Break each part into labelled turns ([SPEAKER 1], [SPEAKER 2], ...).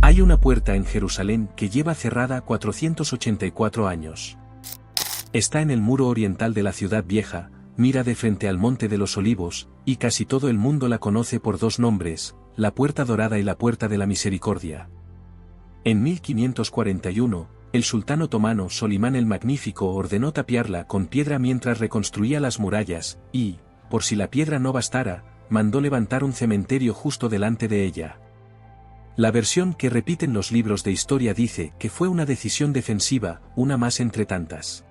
[SPEAKER 1] Hay una puerta en Jerusalén que lleva cerrada 484 años. Está en el muro oriental de la ciudad vieja, mira de frente al Monte de los Olivos, y casi todo el mundo la conoce por dos nombres, la Puerta Dorada y la Puerta de la Misericordia. En 1541, el sultán otomano Solimán el Magnífico ordenó tapiarla con piedra mientras reconstruía las murallas, y, por si la piedra no bastara, mandó levantar un cementerio justo delante de ella. La versión que repiten los libros de historia dice que fue una decisión defensiva, una más entre tantas.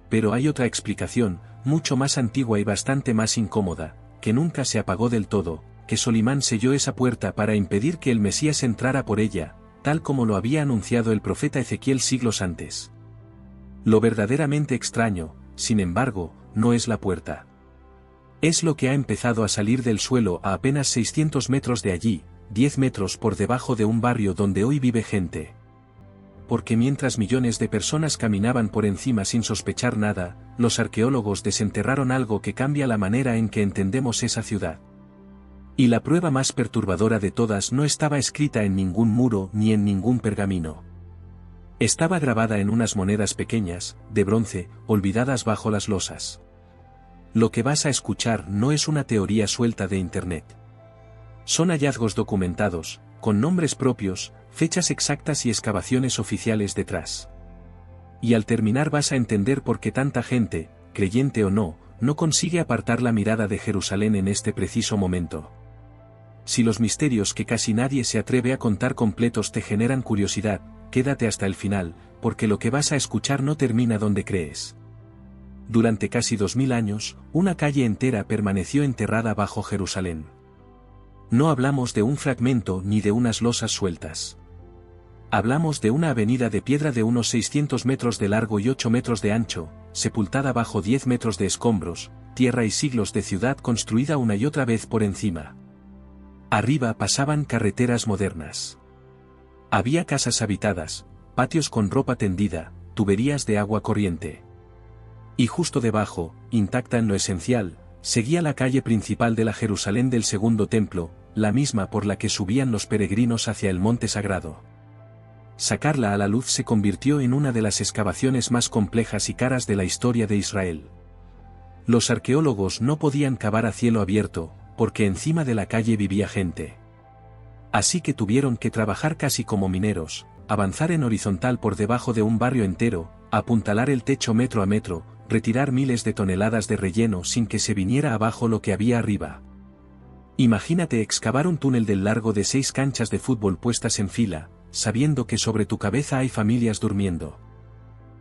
[SPEAKER 1] Pero hay otra explicación, mucho más antigua y bastante más incómoda, que nunca se apagó del todo, que Solimán selló esa puerta para impedir que el Mesías entrara por ella, tal como lo había anunciado el profeta Ezequiel siglos antes. Lo verdaderamente extraño, sin embargo, no es la puerta. Es lo que ha empezado a salir del suelo a apenas 600 metros de allí, 10 metros por debajo de un barrio donde hoy vive gente. Porque mientras millones de personas caminaban por encima sin sospechar nada, los arqueólogos desenterraron algo que cambia la manera en que entendemos esa ciudad. Y la prueba más perturbadora de todas no estaba escrita en ningún muro ni en ningún pergamino. Estaba grabada en unas monedas pequeñas, de bronce, olvidadas bajo las losas. Lo que vas a escuchar no es una teoría suelta de internet. Son hallazgos documentados, con nombres propios, fechas exactas y excavaciones oficiales detrás. Y al terminar vas a entender por qué tanta gente, creyente o no, no consigue apartar la mirada de Jerusalén en este preciso momento. Si los misterios que casi nadie se atreve a contar completos te generan curiosidad, quédate hasta el final, porque lo que vas a escuchar no termina donde crees. Durante casi 2000 años, una calle entera permaneció enterrada bajo Jerusalén. No hablamos de un fragmento ni de unas losas sueltas. Hablamos de una avenida de piedra de unos 600 metros de largo y 8 metros de ancho, sepultada bajo 10 metros de escombros, tierra y siglos de ciudad construida una y otra vez por encima. Arriba pasaban carreteras modernas. Había casas habitadas, patios con ropa tendida, tuberías de agua corriente. Y justo debajo, intacta en lo esencial, seguía la calle principal de la Jerusalén del Segundo Templo, la misma por la que subían los peregrinos hacia el monte sagrado. Sacarla a la luz se convirtió en una de las excavaciones más complejas y caras de la historia de Israel. Los arqueólogos no podían cavar a cielo abierto, porque encima de la calle vivía gente. Así que tuvieron que trabajar casi como mineros, avanzar en horizontal por debajo de un barrio entero, apuntalar el techo metro a metro, retirar miles de toneladas de relleno sin que se viniera abajo lo que había arriba. Imagínate excavar un túnel del largo de 6 canchas de fútbol puestas en fila, sabiendo que sobre tu cabeza hay familias durmiendo.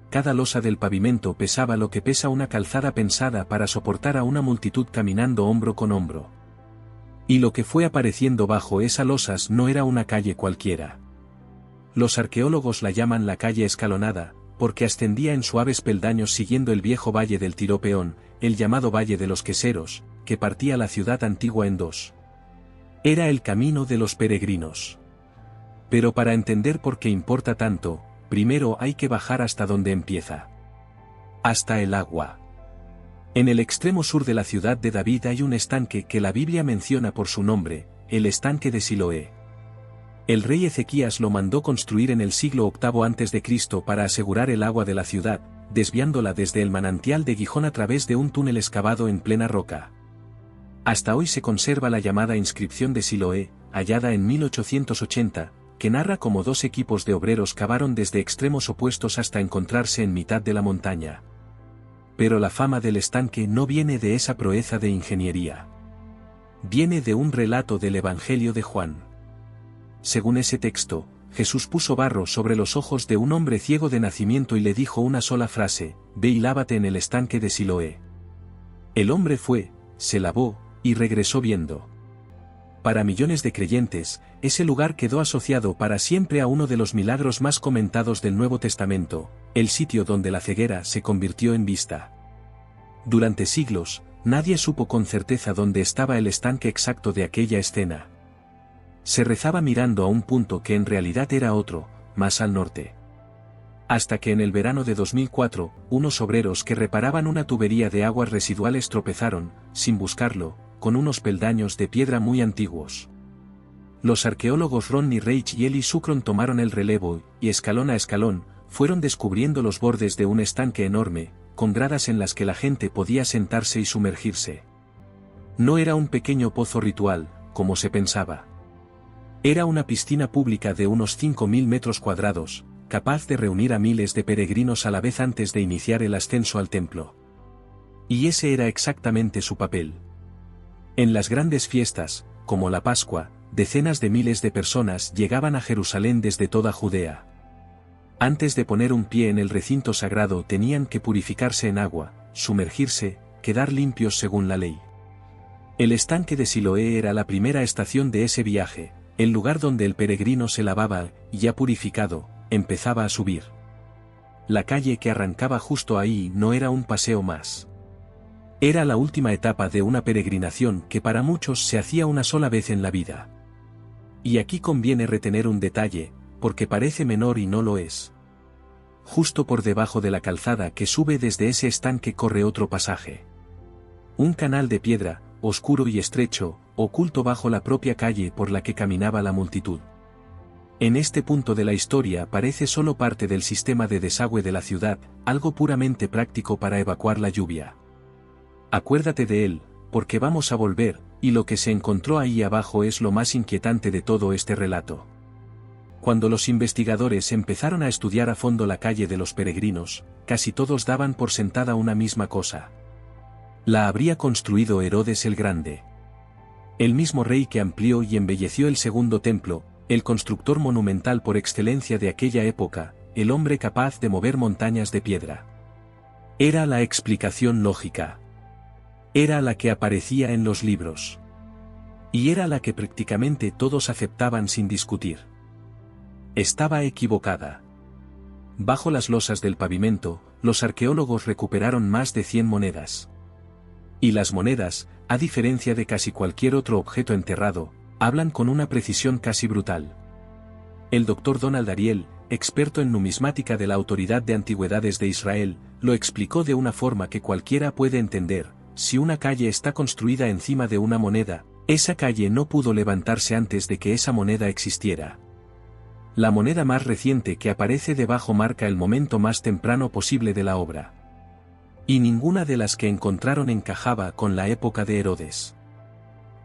[SPEAKER 1] Cada losa del pavimento pesaba lo que pesa una calzada pensada para soportar a una multitud caminando hombro con hombro. Y lo que fue apareciendo bajo esas losas no era una calle cualquiera. Los arqueólogos la llaman la calle escalonada, porque ascendía en suaves peldaños siguiendo el viejo valle del Tiropeón, el llamado Valle de los Queseros, que partía la ciudad antigua en dos. Era el camino de los peregrinos. Pero para entender por qué importa tanto, primero hay que bajar hasta donde empieza. Hasta el agua. En el extremo sur de la ciudad de David hay un estanque que la Biblia menciona por su nombre, el estanque de Siloé. El rey Ezequías lo mandó construir en el siglo VIII a.C. para asegurar el agua de la ciudad, desviándola desde el manantial de Gijón a través de un túnel excavado en plena roca. Hasta hoy se conserva la llamada inscripción de Siloé, hallada en 1880, que narra cómo 2 equipos de obreros cavaron desde extremos opuestos hasta encontrarse en mitad de la montaña. Pero la fama del estanque no viene de esa proeza de ingeniería. Viene de un relato del Evangelio de Juan. Según ese texto, Jesús puso barro sobre los ojos de un hombre ciego de nacimiento y le dijo una sola frase: ve y lávate en el estanque de Siloé. El hombre fue, se lavó, y regresó viendo. Para millones de creyentes, ese lugar quedó asociado para siempre a uno de los milagros más comentados del Nuevo Testamento, el sitio donde la ceguera se convirtió en vista. Durante siglos, nadie supo con certeza dónde estaba el estanque exacto de aquella escena. Se rezaba mirando a un punto que en realidad era otro, más al norte. Hasta que en el verano de 2004, unos obreros que reparaban una tubería de aguas residuales tropezaron, sin buscarlo, con unos peldaños de piedra muy antiguos. Los arqueólogos Rodney Reich y Eli Sucron tomaron el relevo, y escalón a escalón, fueron descubriendo los bordes de un estanque enorme, con gradas en las que la gente podía sentarse y sumergirse. No era un pequeño pozo ritual, como se pensaba. Era una piscina pública de unos 5.000 metros cuadrados, capaz de reunir a miles de peregrinos a la vez antes de iniciar el ascenso al templo. Y ese era exactamente su papel. En las grandes fiestas, como la Pascua, decenas de miles de personas llegaban a Jerusalén desde toda Judea. Antes de poner un pie en el recinto sagrado tenían que purificarse en agua, sumergirse, quedar limpios según la ley. El estanque de Siloé era la primera estación de ese viaje, el lugar donde el peregrino se lavaba y, ya purificado, empezaba a subir. La calle que arrancaba justo ahí no era un paseo más. Era la última etapa de una peregrinación que para muchos se hacía una sola vez en la vida. Y aquí conviene retener un detalle, porque parece menor y no lo es. Justo por debajo de la calzada que sube desde ese estanque corre otro pasaje. Un canal de piedra, oscuro y estrecho, oculto bajo la propia calle por la que caminaba la multitud. En este punto de la historia parece solo parte del sistema de desagüe de la ciudad, algo puramente práctico para evacuar la lluvia. Acuérdate de él, porque vamos a volver, y lo que se encontró ahí abajo es lo más inquietante de todo este relato. Cuando los investigadores empezaron a estudiar a fondo la calle de los peregrinos, casi todos daban por sentada una misma cosa. La habría construido Herodes el Grande. El mismo rey que amplió y embelleció el segundo templo, el constructor monumental por excelencia de aquella época, el hombre capaz de mover montañas de piedra. Era la explicación lógica. Era la que aparecía en los libros. Y era la que prácticamente todos aceptaban sin discutir. Estaba equivocada. Bajo las losas del pavimento, los arqueólogos recuperaron más de 100 monedas. Y las monedas, a diferencia de casi cualquier otro objeto enterrado, hablan con una precisión casi brutal. El Dr. Donald Ariel, experto en numismática de la Autoridad de Antigüedades de Israel, lo explicó de una forma que cualquiera puede entender: si una calle está construida encima de una moneda, esa calle no pudo levantarse antes de que esa moneda existiera. La moneda más reciente que aparece debajo marca el momento más temprano posible de la obra. Y ninguna de las que encontraron encajaba con la época de Herodes.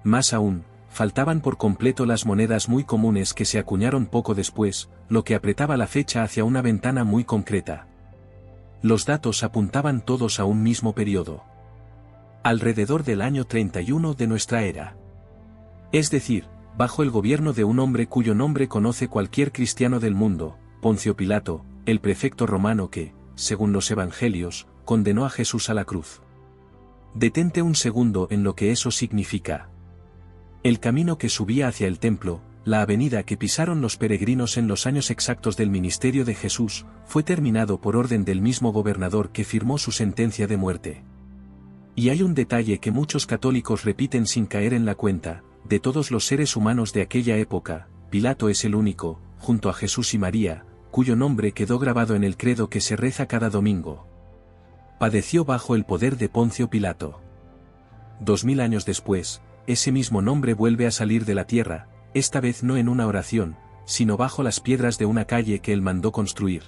[SPEAKER 1] Más aún, faltaban por completo las monedas muy comunes que se acuñaron poco después, lo que apretaba la fecha hacia una ventana muy concreta. Los datos apuntaban todos a un mismo periodo. Alrededor del año 31 de nuestra era. Es decir, bajo el gobierno de un hombre cuyo nombre conoce cualquier cristiano del mundo, Poncio Pilato, el prefecto romano que, según los evangelios, condenó a Jesús a la cruz. Detente un segundo en lo que eso significa. El camino que subía hacia el templo, la avenida que pisaron los peregrinos en los años exactos del ministerio de Jesús, fue terminado por orden del mismo gobernador que firmó su sentencia de muerte. Y hay un detalle que muchos católicos repiten sin caer en la cuenta: de todos los seres humanos de aquella época, Pilato es el único, junto a Jesús y María, cuyo nombre quedó grabado en el credo que se reza cada domingo. Padeció bajo el poder de Poncio Pilato. 2000 años después, ese mismo nombre vuelve a salir de la tierra, esta vez no en una oración, sino bajo las piedras de una calle que él mandó construir.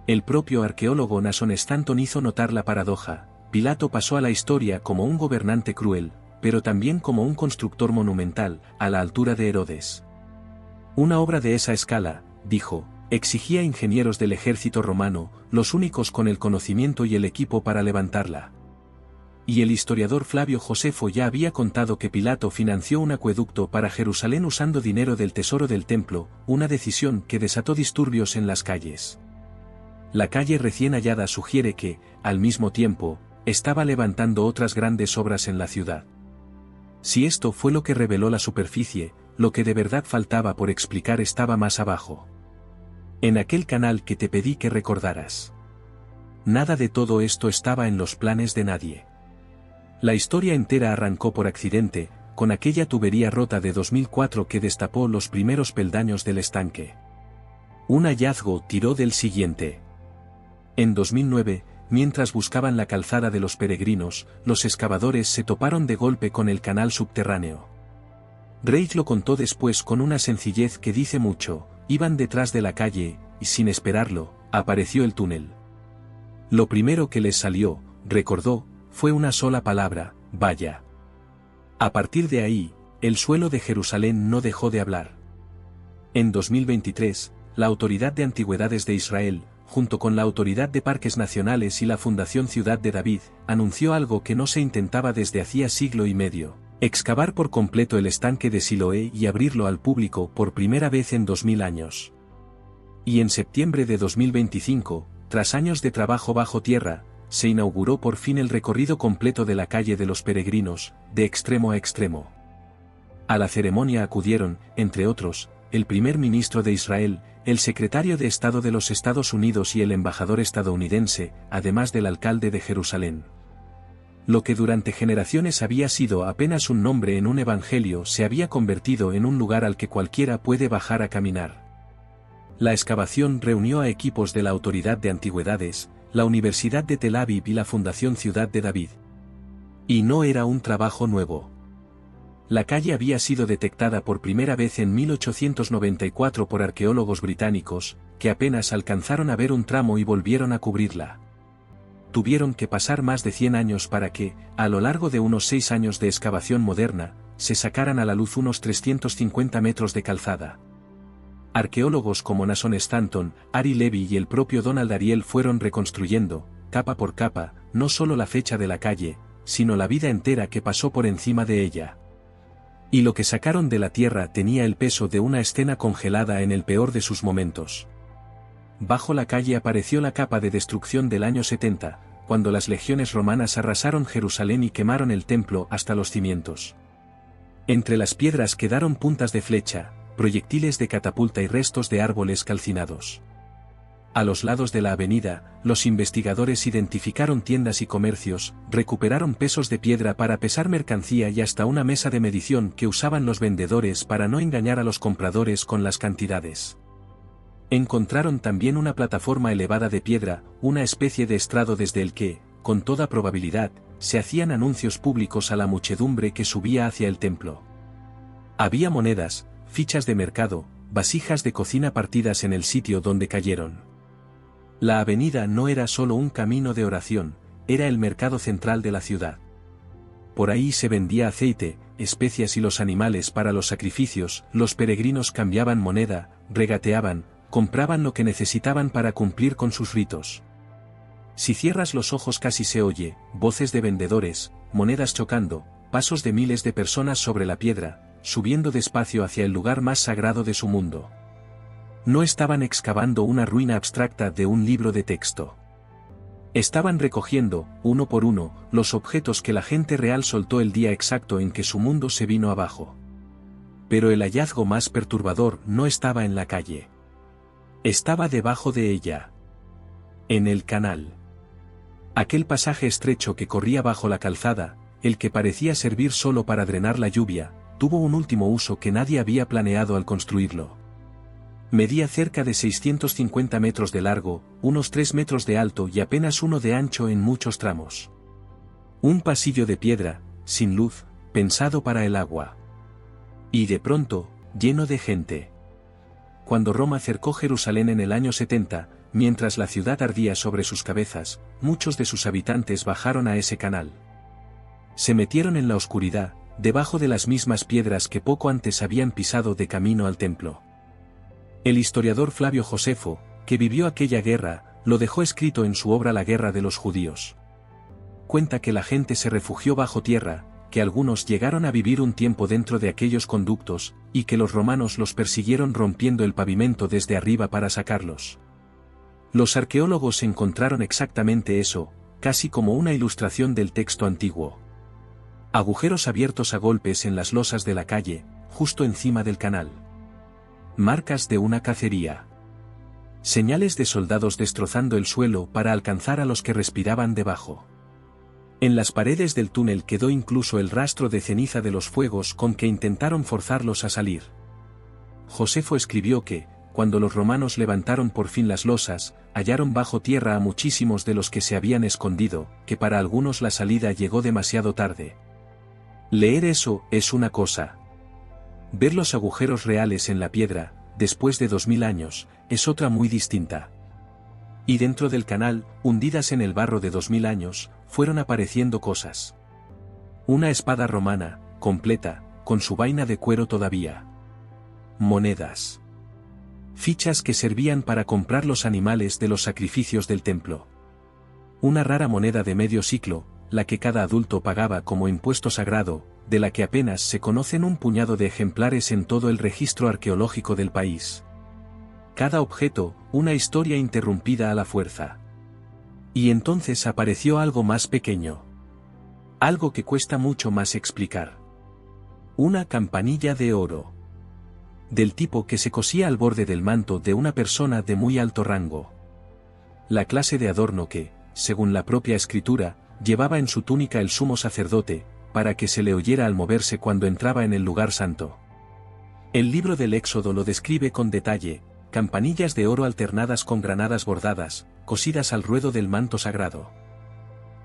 [SPEAKER 1] El propio arqueólogo Nason Stanton hizo notar la paradoja: Pilato pasó a la historia como un gobernante cruel, pero también como un constructor monumental, a la altura de Herodes. Una obra de esa escala, dijo, exigía ingenieros del ejército romano, los únicos con el conocimiento y el equipo para levantarla. Y el historiador Flavio Josefo ya había contado que Pilato financió un acueducto para Jerusalén usando dinero del tesoro del templo, una decisión que desató disturbios en las calles. La calle recién hallada sugiere que, al mismo tiempo, estaba levantando otras grandes obras en la ciudad. Si esto fue lo que reveló la superficie, lo que de verdad faltaba por explicar estaba más abajo. En aquel canal que te pedí que recordaras. Nada de todo esto estaba en los planes de nadie. La historia entera arrancó por accidente, con aquella tubería rota de 2004 que destapó los primeros peldaños del estanque. Un hallazgo tiró del siguiente. En 2009, mientras buscaban la calzada de los peregrinos, los excavadores se toparon de golpe con el canal subterráneo. Reich lo contó después con una sencillez que dice mucho: iban detrás de la calle, y sin esperarlo, apareció el túnel. Lo primero que les salió, recordó, fue una sola palabra: vaya. A partir de ahí, el suelo de Jerusalén no dejó de hablar. En 2023, la Autoridad de Antigüedades de Israel, junto con la Autoridad de Parques Nacionales y la Fundación Ciudad de David, anunció algo que no se intentaba desde hacía siglo y medio: excavar por completo el estanque de Siloé y abrirlo al público por primera vez en 2000 años. Y en septiembre de 2025, tras años de trabajo bajo tierra, se inauguró por fin el recorrido completo de la calle de los peregrinos, de extremo a extremo. A la ceremonia acudieron, entre otros, el primer ministro de Israel, el secretario de Estado de los Estados Unidos y el embajador estadounidense, además del alcalde de Jerusalén. Lo que durante generaciones había sido apenas un nombre en un evangelio se había convertido en un lugar al que cualquiera puede bajar a caminar. La excavación reunió a equipos de la Autoridad de Antigüedades, la Universidad de Tel Aviv y la Fundación Ciudad de David. Y no era un trabajo nuevo. La calle había sido detectada por primera vez en 1894 por arqueólogos británicos, que apenas alcanzaron a ver un tramo y volvieron a cubrirla. Tuvieron que pasar más de 100 años para que, a lo largo de unos 6 años de excavación moderna, se sacaran a la luz unos 350 metros de calzada. Arqueólogos como Nason Stanton, Ari Levy y el propio Donald Ariel fueron reconstruyendo, capa por capa, no solo la fecha de la calle, sino la vida entera que pasó por encima de ella. Y lo que sacaron de la tierra tenía el peso de una escena congelada en el peor de sus momentos. Bajo la calle apareció la capa de destrucción del año 70, cuando las legiones romanas arrasaron Jerusalén y quemaron el templo hasta los cimientos. Entre las piedras quedaron puntas de flecha, proyectiles de catapulta y restos de árboles calcinados. A los lados de la avenida, los investigadores identificaron tiendas y comercios, recuperaron pesos de piedra para pesar mercancía y hasta una mesa de medición que usaban los vendedores para no engañar a los compradores con las cantidades. Encontraron también una plataforma elevada de piedra, una especie de estrado desde el que, con toda probabilidad, se hacían anuncios públicos a la muchedumbre que subía hacia el templo. Había monedas, fichas de mercado, vasijas de cocina partidas en el sitio donde cayeron. La avenida no era solo un camino de oración, era el mercado central de la ciudad. Por ahí se vendía aceite, especias y los animales para los sacrificios, los peregrinos cambiaban moneda, regateaban, compraban lo que necesitaban para cumplir con sus ritos. Si cierras los ojos casi se oye, voces de vendedores, monedas chocando, pasos de miles de personas sobre la piedra, subiendo despacio hacia el lugar más sagrado de su mundo. No estaban excavando una ruina abstracta de un libro de texto. Estaban recogiendo, uno por uno, los objetos que la gente real soltó el día exacto en que su mundo se vino abajo. Pero el hallazgo más perturbador no estaba en la calle. Estaba debajo de ella. En el canal. Aquel pasaje estrecho que corría bajo la calzada, el que parecía servir solo para drenar la lluvia, tuvo un último uso que nadie había planeado al construirlo. Medía cerca de 650 metros de largo, unos 3 metros de alto y apenas 1 de ancho en muchos tramos. Un pasillo de piedra, sin luz, pensado para el agua. Y de pronto, lleno de gente. Cuando Roma cercó Jerusalén en el año 70, mientras la ciudad ardía sobre sus cabezas, muchos de sus habitantes bajaron a ese canal. Se metieron en la oscuridad, debajo de las mismas piedras que poco antes habían pisado de camino al templo. El historiador Flavio Josefo, que vivió aquella guerra, lo dejó escrito en su obra La guerra de los judíos. Cuenta que la gente se refugió bajo tierra, que algunos llegaron a vivir un tiempo dentro de aquellos conductos, y que los romanos los persiguieron rompiendo el pavimento desde arriba para sacarlos. Los arqueólogos encontraron exactamente eso, casi como una ilustración del texto antiguo. Agujeros abiertos a golpes en las losas de la calle, justo encima del canal. Marcas de una cacería. Señales de soldados destrozando el suelo para alcanzar a los que respiraban debajo. En las paredes del túnel quedó incluso el rastro de ceniza de los fuegos con que intentaron forzarlos a salir. Josefo escribió que, cuando los romanos levantaron por fin las losas, hallaron bajo tierra a muchísimos de los que se habían escondido, que para algunos la salida llegó demasiado tarde. Leer eso es una cosa. Ver los agujeros reales en la piedra, después de 2000 años, es otra muy distinta. Y dentro del canal, hundidas en el barro de 2000 años, fueron apareciendo cosas. Una espada romana, completa, con su vaina de cuero todavía. Monedas. Fichas que servían para comprar los animales de los sacrificios del templo. Una rara moneda de medio siglo, la que cada adulto pagaba como impuesto sagrado, de la que apenas se conocen un puñado de ejemplares en todo el registro arqueológico del país. Cada objeto, una historia interrumpida a la fuerza. Y entonces apareció algo más pequeño. Algo que cuesta mucho más explicar. Una campanilla de oro. Del tipo que se cosía al borde del manto de una persona de muy alto rango. La clase de adorno que, según la propia escritura, llevaba en su túnica el sumo sacerdote, para que se le oyera al moverse cuando entraba en el lugar santo. El libro del Éxodo lo describe con detalle: campanillas de oro alternadas con granadas bordadas, cosidas al ruedo del manto sagrado.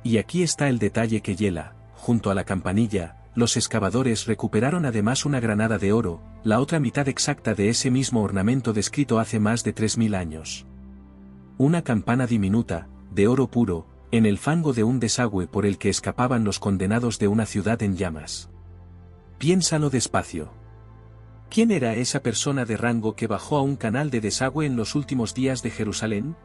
[SPEAKER 1] Y aquí está el detalle que hiela: junto a la campanilla, los excavadores recuperaron además una granada de oro, la otra mitad exacta de ese mismo ornamento descrito hace más de 3000 años. Una campana diminuta, de oro puro, en el fango de un desagüe por el que escapaban los condenados de una ciudad en llamas. Piénsalo despacio. ¿Quién era esa persona de rango que bajó a un canal de desagüe en los últimos días de Jerusalén?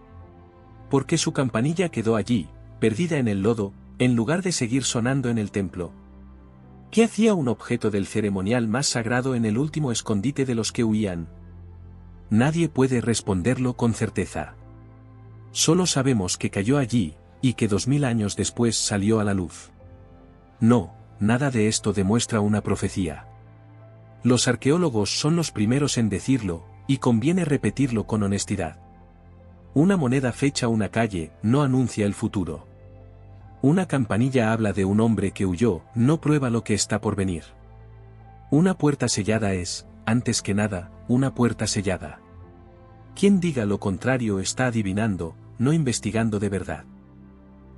[SPEAKER 1] ¿Por qué su campanilla quedó allí, perdida en el lodo, en lugar de seguir sonando en el templo? ¿Qué hacía un objeto del ceremonial más sagrado en el último escondite de los que huían? Nadie puede responderlo con certeza. Solo sabemos que cayó allí, y que 2000 años después salió a la luz. No, nada de esto demuestra una profecía. Los arqueólogos son los primeros en decirlo, y conviene repetirlo con honestidad. Una moneda fecha una calle, no anuncia el futuro. Una campanilla habla de un hombre que huyó, no prueba lo que está por venir. Una puerta sellada es, antes que nada, una puerta sellada. Quien diga lo contrario está adivinando, no investigando de verdad.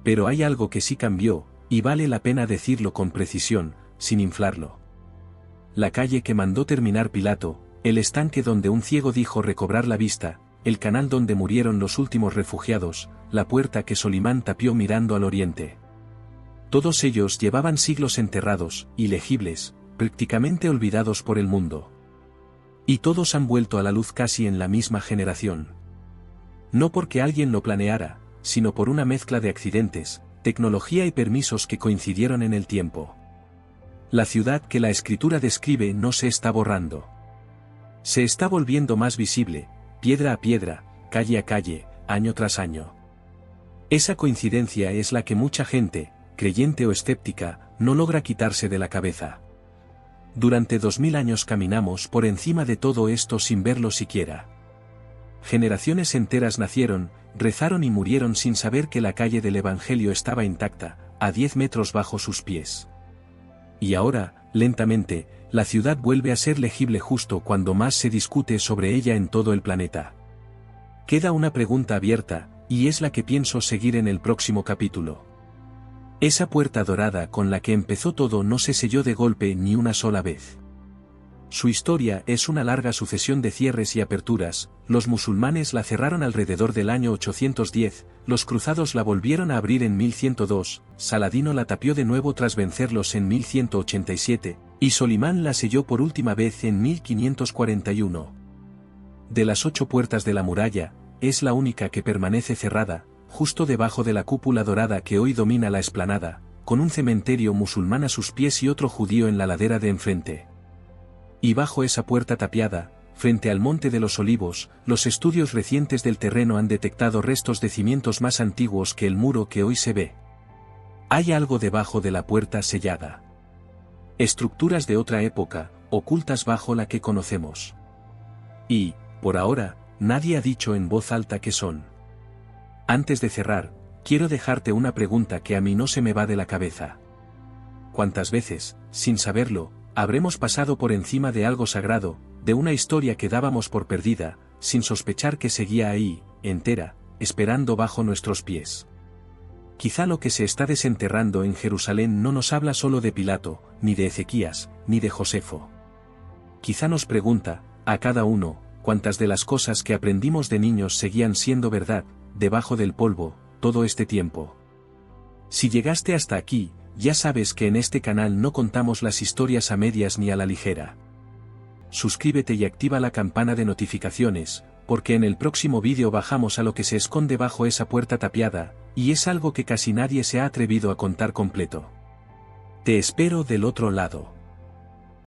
[SPEAKER 1] Pero hay algo que sí cambió, y vale la pena decirlo con precisión, sin inflarlo. La calle que mandó terminar Pilato, el estanque donde un ciego dijo recobrar la vista, el canal donde murieron los últimos refugiados, la puerta que Solimán tapió mirando al oriente. Todos ellos llevaban siglos enterrados, ilegibles, prácticamente olvidados por el mundo. Y todos han vuelto a la luz casi en la misma generación. No porque alguien lo planeara, sino por una mezcla de accidentes, tecnología y permisos que coincidieron en el tiempo. La ciudad que la escritura describe no se está borrando. Se está volviendo más visible, piedra a piedra, calle a calle, año tras año. Esa coincidencia es la que mucha gente, creyente o escéptica, no logra quitarse de la cabeza. Durante 2000 años caminamos por encima de todo esto sin verlo siquiera. Generaciones enteras nacieron, rezaron y murieron sin saber que la calle del Evangelio estaba intacta, a 10 metros bajo sus pies. Y ahora, lentamente, la ciudad vuelve a ser legible justo cuando más se discute sobre ella en todo el planeta. Queda una pregunta abierta, y es la que pienso seguir en el próximo capítulo. Esa puerta dorada con la que empezó todo no se selló de golpe ni una sola vez. Su historia es una larga sucesión de cierres y aperturas. Los musulmanes la cerraron alrededor del año 810, los cruzados la volvieron a abrir en 1102, Saladino la tapió de nuevo tras vencerlos en 1187, y Solimán la selló por última vez en 1541. De las 8 puertas de la muralla, es la única que permanece cerrada, justo debajo de la cúpula dorada que hoy domina la explanada, con un cementerio musulmán a sus pies y otro judío en la ladera de enfrente. Y bajo esa puerta tapiada, frente al Monte de los Olivos, los estudios recientes del terreno han detectado restos de cimientos más antiguos que el muro que hoy se ve. Hay algo debajo de la puerta sellada. Estructuras de otra época, ocultas bajo la que conocemos. Y, por ahora, nadie ha dicho en voz alta qué son. Antes de cerrar, quiero dejarte una pregunta que a mí no se me va de la cabeza. ¿Cuántas veces, sin saberlo, habremos pasado por encima de algo sagrado, de una historia que dábamos por perdida, sin sospechar que seguía ahí, entera, esperando bajo nuestros pies? Quizá lo que se está desenterrando en Jerusalén no nos habla solo de Pilato, ni de Ezequías, ni de Josefo. quizá nos pregunta, a cada uno, cuántas de las cosas que aprendimos de niños seguían siendo verdad, debajo del polvo, todo este tiempo. Si llegaste hasta aquí, ya sabes que en este canal no contamos las historias a medias ni a la ligera. Suscríbete y activa la campana de notificaciones, porque en el próximo vídeo bajamos a lo que se esconde bajo esa puerta tapiada, y es algo que casi nadie se ha atrevido a contar completo. Te espero del otro lado.